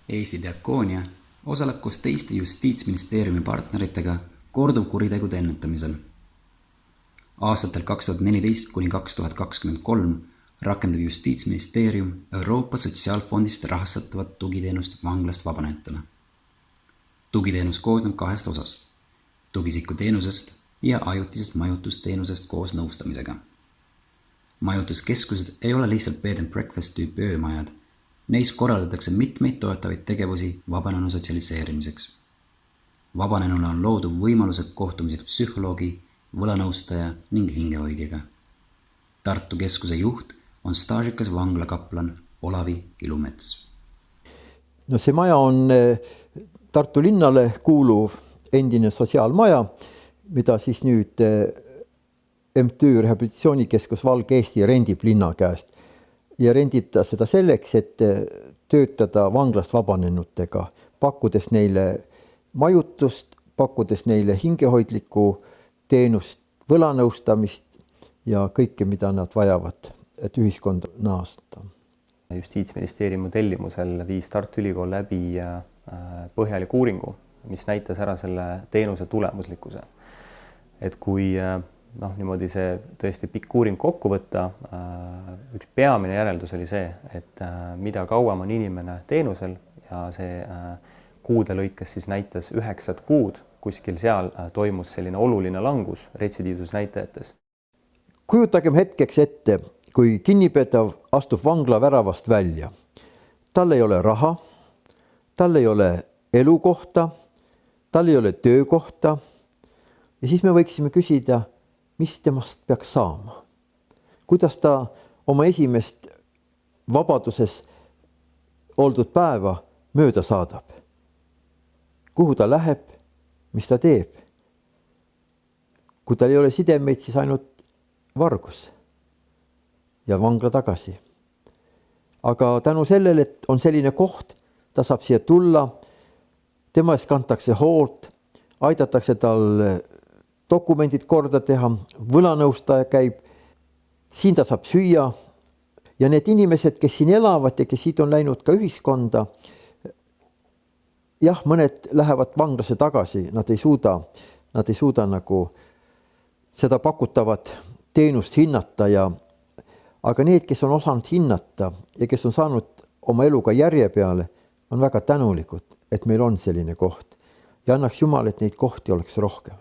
Eesti Diakoonia osaleb koos teiste Justiitsministeeriumi partneritega korduvkuritegude ennetamisel. Aastatel 2014 kuni 2023 rakendab Justiitsministeerium Euroopa Sotsiaalfondist rahastatavat tugiteenust vanglast vabanenutele. Tugiteenus koosneb 2 osast: tugisiku teenusest ja ajutisest majutusteenusest koos nõustamisega. Majutuskeskused ei ole lihtsalt bed and breakfast tüüpi öömajad. Neis korraldatakse mitmeid toetavaid tegevusi vabanenu sotsialiseerimiseks. Vabanenule on loodud võimalused kohtumiseks psühholoogi, võlanõustaja ning hingehoidjaga. Tartu keskuse juht on staažikas vanglakaplan Olavi Ilumets. No see maja on Tartu linnale kuuluv endine sotsiaalmaja, mida siis nüüd MTÜ Rehabilitatsioonikeskus Valge Eesti rendib linna käest. Ja rendib ta seda selleks, et töötada vanglast vabanenutega, pakkudes neile majutust, pakkudes neile hingehoidlikku teenust, võlanõustamist ja kõike, mida nad vajavad, et ühiskonda naasta. Justiitsministeeriumi tellimusel viis Tartu Ülikool läbi põhjaliku uuringu, mis näitas ära selle teenuse tulemuslikkuse. Et kui niimoodi see tõesti pikk uuring kokku võtta, üks peamine järeldus oli see, et mida kauem on inimene teenusel ja see kuude lõikes siis näitas 9 kuud, kuskil seal toimus selline oluline langus retsidiivsusnäitajates. Kujutagem hetkeks ette, kui kinnipeetav astub vangla väravast välja. Tal ei ole raha, tal ei ole elukohta, tal ei ole töökohta ja siis me võiksime küsida, mis temast peaks saama. Kuidas ta oma esimest vabaduses oldud päeva mööda saadab? Kuhu ta läheb? Mis ta teeb? Kui tal ei ole sidemeid, siis ainult vargus ja vangla tagasi. Aga tänu sellele, et on selline koht, ta saab siia tulla, tema eest kantakse hoolt, aidatakse tal dokumendid korda teha, võlanõustaja käib, siin ta saab süüa ja need inimesed, kes siin elavad ja kes siit on läinud ka ühiskonda, jah, mõned lähevad vanglasse tagasi, nad ei suuda nagu seda pakutavat teenust hinnata aga need, kes on osanud hinnata ja kes on saanud oma eluga järje peale, on väga tänulikud, et meil on selline koht ja annaks Jumal, et neid kohti oleks rohkem.